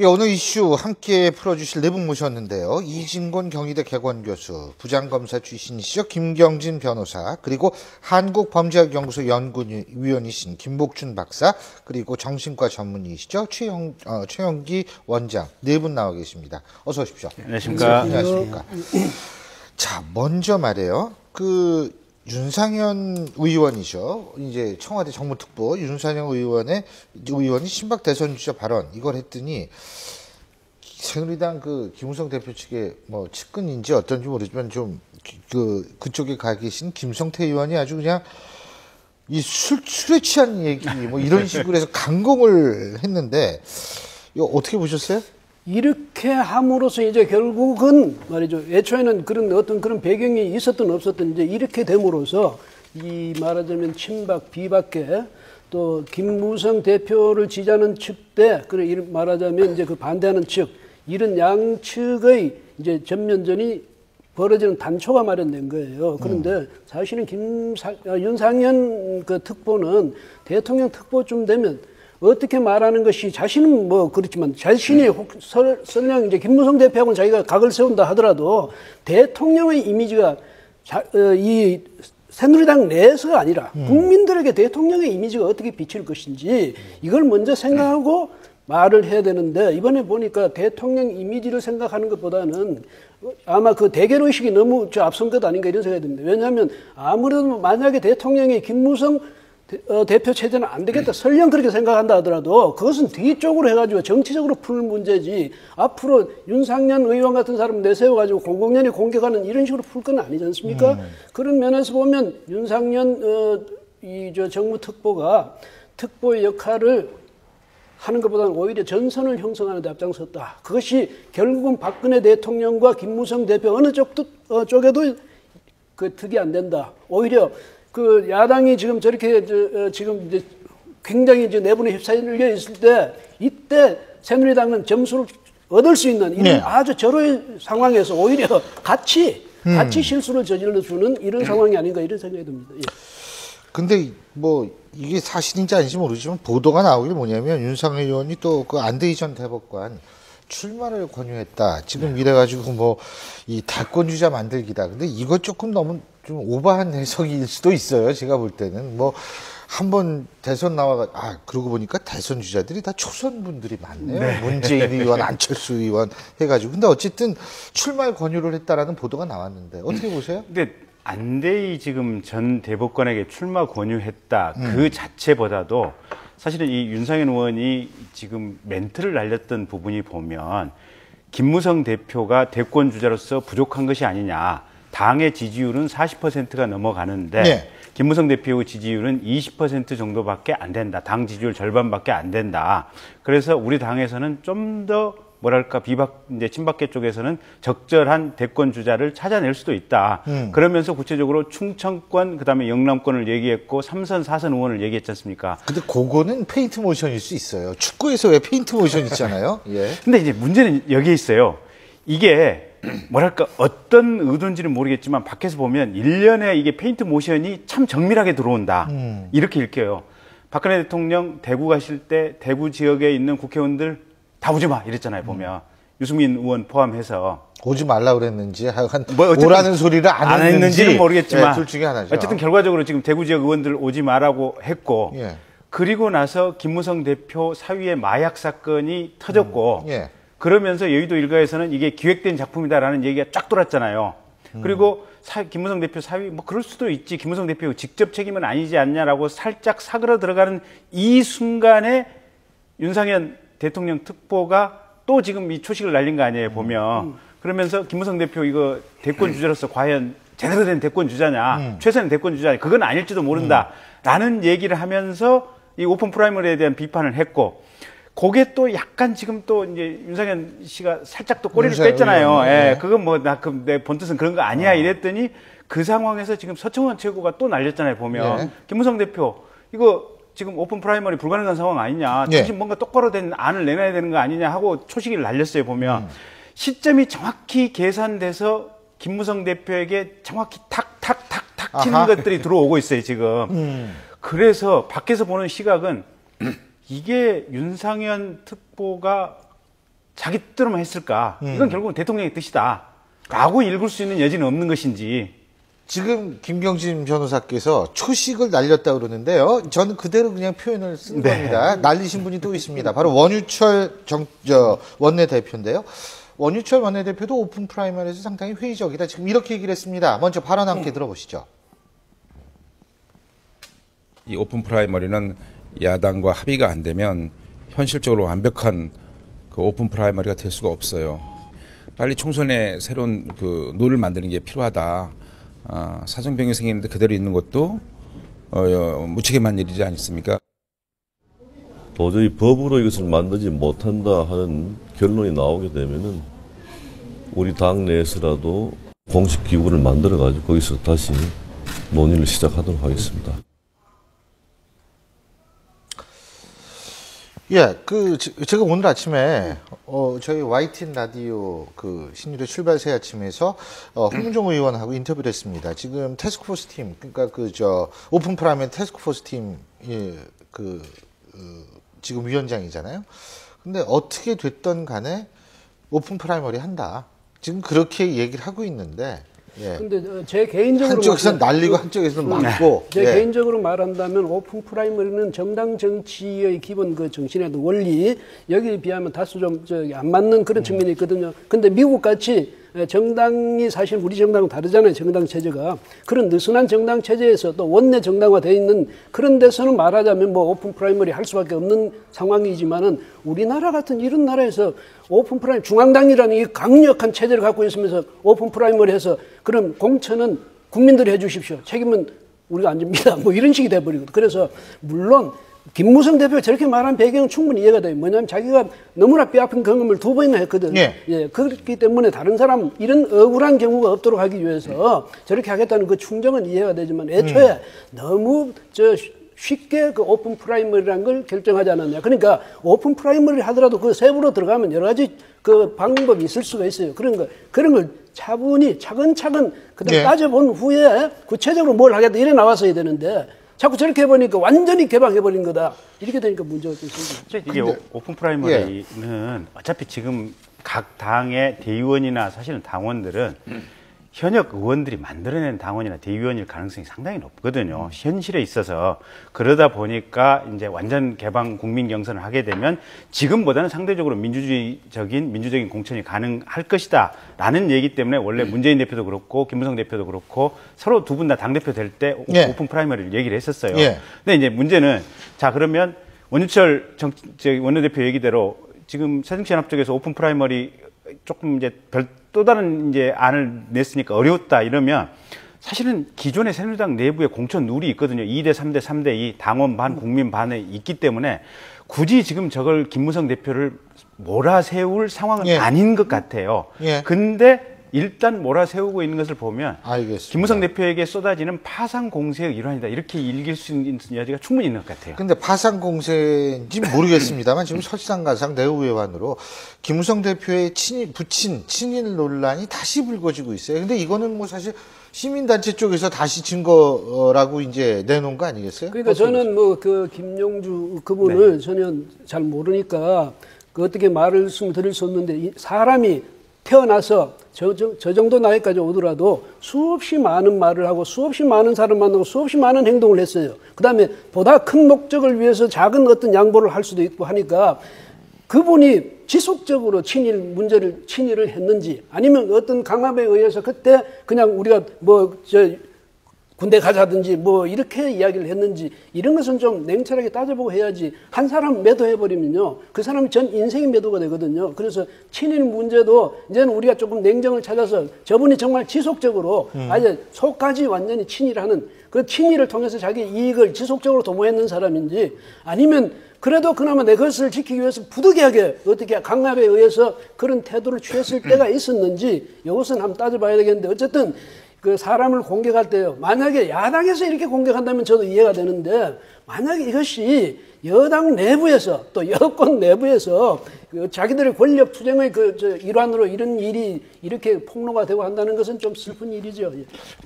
예, 오늘 이슈 함께 풀어주실 네 분 모셨는데요. 이진곤 경희대 개건교수, 부장검사 출신이시죠. 김경진 변호사, 그리고 한국범죄학연구소 연구위원이신 김복준 박사, 그리고 정신과 전문의이시죠. 최영기 원장, 네 분 나와 계십니다. 어서 오십시오. 안녕하십니까. 안녕하십니까. 자, 먼저 말이에요. 윤상현 의원이죠. 이제 청와대 정무특보 윤상현 의원이 친박 대선 주자 발언 이걸 했더니 새누리당 김우성 대표 측의 뭐 측근인지 어떤지 모르지만 좀 그쪽에 가 계신 김성태 의원이 아주 그냥 이 술에 취한 얘기 뭐 이런 식으로 해서 강공을 했는데 이거 어떻게 보셨어요? 이렇게 함으로써 이제 결국은 말이죠. 애초에는 그런 배경이 있었든 없었든 이제 이렇게 됨으로써 이 말하자면 친박 비박계 또 김무성 대표를 지지하는 측대 그래 말하자면 이제 그 반대하는 측 이런 양측의 이제 전면전이 벌어지는 단초가 마련된 거예요. 그런데 사실은 윤상현 그 특보는 대통령 특보쯤 되면 어떻게 말하는 것이 자신은 뭐 그렇지만 자신이 설령 이제 김무성 대표하고는 자기가 각을 세운다 하더라도 대통령의 이미지가 이 새누리당 내에서가 아니라 국민들에게 대통령의 이미지가 어떻게 비칠 것인지 이걸 먼저 생각하고 말을 해야 되는데 이번에 보니까 대통령 이미지를 생각하는 것보다는 아마 그 대결의식이 너무 앞선 것 아닌가 이런 생각이 듭니다. 왜냐하면 아무래도 만약에 대통령이 김무성 대표 체제는 안 되겠다. 설령 그렇게 생각한다 하더라도 그것은 뒤쪽으로 해가지고 정치적으로 풀 문제지 앞으로 윤상현 의원 같은 사람 내세워가지고 공공연히 공격하는 이런 식으로 풀 건 아니지 않습니까? 그런 면에서 보면 윤상현 정무특보가 특보의 역할을 하는 것보다는 오히려 전선을 형성하는 데 앞장섰다. 그것이 결국은 박근혜 대통령과 김무성 대표 어느 쪽에도 그 득이 안 된다. 오히려 그 야당이 지금 저렇게 지금 이제 굉장히 이제 내분에 휩싸여 있을 때 이때 새누리당은 점수를 얻을 수 있는 이런 아주 절호의 상황에서 오히려 같이 실수를 저질러주는 이런 상황이 아닌가 이런 생각이 듭니다. 예. 근데 뭐 이게 사실인지 아닌지 모르지만 보도가 나오길 뭐냐면 윤상현 의원이 또 그 안대희 전 대법관 출마를 권유했다. 지금 이래가지고 뭐 이 대권 주자 만들기다. 근데 이거 조금 너무 좀 오버한 해석일 수도 있어요. 제가 볼 때는 뭐 한번 대선 그러고 보니까 대선 주자들이 다 초선 분들이 많네요. 네. 문재인 의원, 안철수 의원 해가지고. 근데 어쨌든 출마 권유를 했다라는 보도가 나왔는데 어떻게 보세요? 근데 안대희 지금 전 대법관에게 출마 권유했다 그 자체보다도 사실은 이 윤상현 의원이 지금 멘트를 날렸던 부분이 보면 김무성 대표가 대권 주자로서 부족한 것이 아니냐. 당의 지지율은 40%가 넘어가는데 네. 김무성 대표의 지지율은 20% 정도밖에 안 된다. 당 지지율 절반밖에 안 된다. 그래서 우리 당에서는 좀 더 뭐랄까 이제 친박계 쪽에서는 적절한 대권 주자를 찾아낼 수도 있다. 그러면서 구체적으로 충청권 그다음에 영남권을 얘기했고 3선 4선 의원을 얘기했지 않습니까? 근데 그거는 페인트 모션일 수 있어요. 축구에서 왜 페인트 모션 있잖아요. 예. 근데 이제 문제는 여기에 있어요. 이게 뭐랄까 어떤 의도인지는 모르겠지만 밖에서 보면 1년에 이게 페인트 모션이 참 정밀하게 들어온다. 이렇게 읽혀요. 박근혜 대통령 대구 가실 때 대구 지역에 있는 국회의원들 다 오지 마 이랬잖아요. 보면 유승민 의원 포함해서 오지 말라 그랬는지 하여간 오라는 소리를 안 했는지는 모르겠지만 둘 중에 하나죠. 어쨌든 결과적으로 지금 대구 지역 의원들 오지 마라고 했고 그리고 나서 김무성 대표 사위의 마약 사건이 터졌고 그러면서 여의도 일가에서는 이게 기획된 작품이다라는 얘기가 쫙 돌았잖아요. 그리고 김무성 대표 사위 뭐 그럴 수도 있지. 김무성 대표 직접 책임은 아니지 않냐라고 살짝 사그러 들어가는 이 순간에 윤상현 대통령 특보가 또 지금 이 초식을 날린 거 아니에요, 보면. 그러면서 김무성 대표 이거 대권 주자로서 과연 제대로 된 대권 주자냐, 최선의 대권 주자냐, 그건 아닐지도 모른다. 라는 얘기를 하면서 이 오픈 프라이머리에 대한 비판을 했고, 그게 또 약간 지금 또 이제 윤상현 씨가 살짝 또 꼬리를 뺐잖아요. 예, 그건 뭐 내 본뜻은 그런 거 아니야 이랬더니 그 상황에서 지금 서청원 최고가 또 날렸잖아요, 보면. 김무성 대표, 이거 지금 오픈 프라이머리 불가능한 상황 아니냐. 당신 뭔가 똑바로 된 안을 내놔야 되는 거 아니냐 하고 초시기를 날렸어요, 보면. 시점이 정확히 계산돼서 김무성 대표에게 정확히 탁탁탁탁 치는 것들이 들어오고 있어요, 지금. 그래서 밖에서 보는 시각은 이게 윤상현 특보가 자기 뜻대로만 했을까? 이건 결국은 대통령의 뜻이다. 라고 읽을 수 있는 여지는 없는 것인지. 지금 김경진 변호사께서 초식을 날렸다 그러는데요. 저는 그대로 그냥 표현을 쓴 겁니다. 날리신 분이 또 있습니다. 바로 원유철 원내대표인데요. 원유철 원내대표도 오픈 프라이머리에서 상당히 회의적이다. 지금 이렇게 얘기를 했습니다. 먼저 발언 함께 들어보시죠. 이 오픈 프라이머리는 야당과 합의가 안 되면 현실적으로 완벽한 그 오픈 프라이머리가 될 수가 없어요. 빨리 총선에 새로운 그 룰을 만드는 게 필요하다. 사정병이 생기는데 그대로 있는 것도 무책임한 일이지 않습니까? 도저히 법으로 이것을 만들지 못한다 하는 결론이 나오게 되면은 우리 당 내에서라도 공식 기구를 만들어 가지고 거기서 다시 논의를 시작하도록 하겠습니다. 예, 제가 오늘 아침에, 저희 YTN 라디오 신일의 출발 새 아침에서, 홍문종 의원하고 인터뷰를 했습니다. 지금 태스크포스 팀, 그러니까 오픈 프라이머리 태스크포스 팀, 지금 위원장이잖아요. 근데 어떻게 됐던 간에 오픈 프라이머리 한다. 지금 그렇게 얘기를 하고 있는데, 예. 근데 제 개인적으로 한쪽에서는 날리고 한쪽에서는 막고. 제 개인적으로 말한다면 오픈 프라이머리는 정당 정치의 기본 그 정신에도 원리 여기에 비하면 다소 좀 안 맞는 그런 측면이 있거든요. 근데 미국 같이 정당이 사실 우리 정당은 다르잖아요. 정당 체제가. 그런 느슨한 정당 체제에서 또 원내 정당화되어 있는 그런 데서는 말하자면 뭐 오픈 프라이머리 할 수밖에 없는 상황이지만은 우리나라 같은 이런 나라에서 오픈 프라이머리 중앙당이라는 이 강력한 체제를 갖고 있으면서 오픈 프라이머리 해서 그럼 공천은 국민들이 해 주십시오. 책임은 우리가 안 집니다. 뭐 이런 식이 돼버리거든요. 그래서 물론 김무성 대표가 저렇게 말한 배경은 충분히 이해가 돼요. 뭐냐면 자기가 너무나 뼈아픈 경험을 2번이나 했거든요. 예, 그렇기 때문에 다른 사람 이런 억울한 경우가 없도록 하기 위해서 저렇게 하겠다는 그 충정은 이해가 되지만 애초에 너무 쉽게 그 오픈 프라이머리라는 걸 결정하지 않았냐. 그러니까 오픈 프라이머리 하더라도 그 세부로 들어가면 여러 가지 그 방법이 있을 수가 있어요. 그런 걸 차분히 차근차근 그다음 따져본 후에 구체적으로 뭘 하겠다 이래 나왔어야 되는데 자꾸 저렇게 해보니까 완전히 개방해버린 거다. 이렇게 되니까 문제가 좀 생깁니다. 이게 오픈 프라이머리는 어차피 지금 각 당의 대의원이나 사실은 당원들은 현역 의원들이 만들어낸 당원이나 대의원일 가능성이 상당히 높거든요. 현실에 있어서. 그러다 보니까 이제 완전 개방 국민 경선을 하게 되면 지금보다는 상대적으로 민주적인 공천이 가능할 것이다. 라는 얘기 때문에 원래 문재인 대표도 그렇고 김무성 대표도 그렇고 서로 두 분 다 당대표 될 때 오픈 프라이머리를 얘기를 했었어요. 근데 이제 문제는 자, 그러면 원유철 원내대표 얘기대로 지금 새정치연합 쪽에서 오픈 프라이머리 조금 이제 또 다른 이제 안을 냈으니까 어려웠다 이러면 사실은 기존의 새누리당 내부에 공천 룰이 있거든요. 2대 3대 3대 2 당원 반 국민 반에 있기 때문에 굳이 지금 저걸 김무성 대표를 몰아세울 상황은 아닌 것 같아요. 근데 일단 몰아세우고 있는 것을 보면 알겠습니다. 김무성 대표에게 쏟아지는 파상 공세의 일환이다. 이렇게 읽을 수 있는 여지가 충분히 있는 것 같아요. 근데 파상 공세인지 모르겠습니다만 지금 설상가상 내후외환으로 김무성 대표의 친일 논란이 다시 불거지고 있어요. 근데 이거는 뭐 사실 시민단체 쪽에서 다시 증거라고 이제 내놓은 거 아니겠어요? 그러니까 저는 뭐 그 김용주 그분을 전혀 잘 모르니까 그 어떻게 말씀드릴 수 없는데 사람이 태어나서 저 정도 나이까지 오더라도 수없이 많은 말을 하고 수없이 많은 사람 만나고 수없이 많은 행동을 했어요. 그 다음에 보다 큰 목적을 위해서 작은 어떤 양보를 할 수도 있고 하니까 그분이 지속적으로 친일을 했는지 아니면 어떤 강압에 의해서 그때 그냥 우리가 군대 가자든지 뭐 이렇게 이야기를 했는지 이런 것은 좀 냉철하게 따져보고 해야지 한 사람 매도해버리면요 그 사람이 전 인생이 매도가 되거든요. 그래서 친일 문제도 이제는 우리가 조금 냉정을 찾아서 저분이 정말 지속적으로 아예 속까지 완전히 친일하는 그 친일을 통해서 자기 이익을 지속적으로 도모했는 사람인지 아니면 그래도 그나마 내 것을 지키기 위해서 부득이하게 어떻게 강압에 의해서 그런 태도를 취했을 때가 있었는지 이것은 한번 따져봐야 되겠는데 어쨌든 그 사람을 공격할 때요. 만약에 야당에서 이렇게 공격한다면 저도 이해가 되는데 만약에 이것이 여당 내부에서 또 여권 내부에서 그 자기들의 권력 투쟁의 일환으로 이런 일이 이렇게 폭로가 되고 한다는 것은 좀 슬픈 일이죠.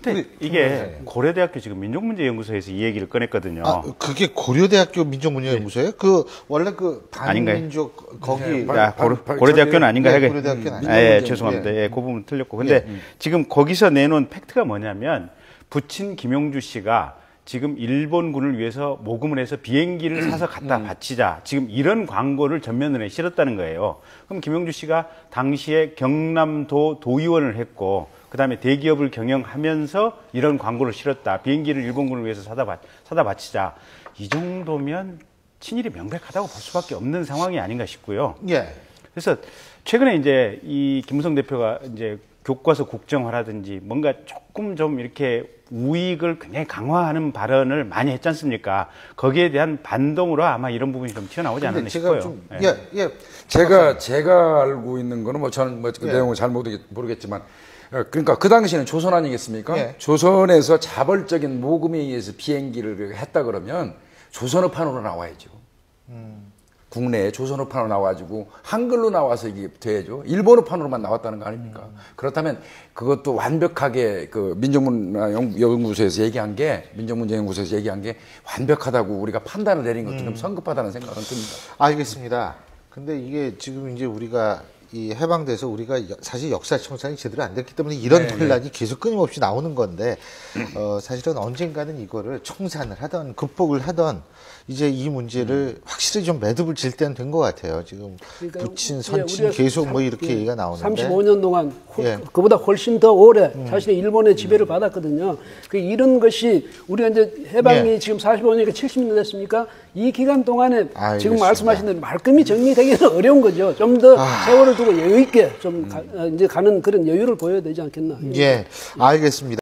근데 이게 고려대학교 지금 민족문제연구소에서 이 얘기를 꺼냈거든요. 아, 그게 고려대학교 민족문제연구소예요? 그 원래 그 아닌가요? 반민족 거기 고려대학교는 아닌가 하게. 고려대학교는 아니고. 예, 죄송합니다. 예, 그 부분 틀렸고. 근데 지금 거기서 내놓은 팩트가 뭐냐면 부친 김용주 씨가 지금 일본군을 위해서 모금을 해서 비행기를 사서 갖다 바치자. 지금 이런 광고를 전면에 실었다는 거예요. 그럼 김용주 씨가 당시에 경남도 도의원을 했고 그다음에 대기업을 경영하면서 이런 광고를 실었다. 비행기를 일본군을 위해서 사다 바치자. 이 정도면 친일이 명백하다고 볼 수밖에 없는 상황이 아닌가 싶고요. 예. 그래서 최근에 이제 이 김무성 대표가 이제 교과서 국정화라든지 뭔가 조금 좀 이렇게 우익을 굉장히 강화하는 발언을 많이 했지 않습니까? 거기에 대한 반동으로 아마 이런 부분이 좀 튀어나오지 않았나 싶어요. 제가 알고 있는 거는 뭐 저는 그 내용을 잘 모르겠지만 그러니까 그 당시에는 조선 아니겠습니까? 예. 조선에서 자벌적인 모금에 의해서 비행기를 했다 그러면 조선어판으로 나와야죠. 국내에 조선어판으로 나와가지고 한글로 나와서 이게 돼야죠. 일본어판으로만 나왔다는 거 아닙니까? 그렇다면 그것도 완벽하게 그 민족문화연구소에서 얘기한 게 민족문제연구소에서 얘기한 게 완벽하다고 우리가 판단을 내린 것도 좀 성급하다는 생각은 듭니다. 알겠습니다. 근데 이게 지금 이제 우리가 이 해방돼서 우리가 사실 역사 청산이 제대로 안 됐기 때문에 이런 논란이 계속 끊임없이 나오는 건데 사실은 언젠가는 이거를 청산을 하던 극복을 하던 이제 이 문제를 확실히 좀 매듭을 질 때는 된 것 같아요. 지금 그러니까 부친, 선친 계속 뭐 이렇게 얘기가 나오는데 35년 동안 그보다 훨씬 더 오래 사실은 일본의 지배를 받았거든요. 그 이런 것이 우리가 이제 해방이 지금 45년이니까 70년 됐습니까? 이 기간 동안에 지금 말씀하신 대로 말끔히 정리되기는 어려운 거죠. 좀 더 세월을 두고 여유 있게 좀 이제 가는 그런 여유를 보여야 되지 않겠나. 예, 알겠습니다.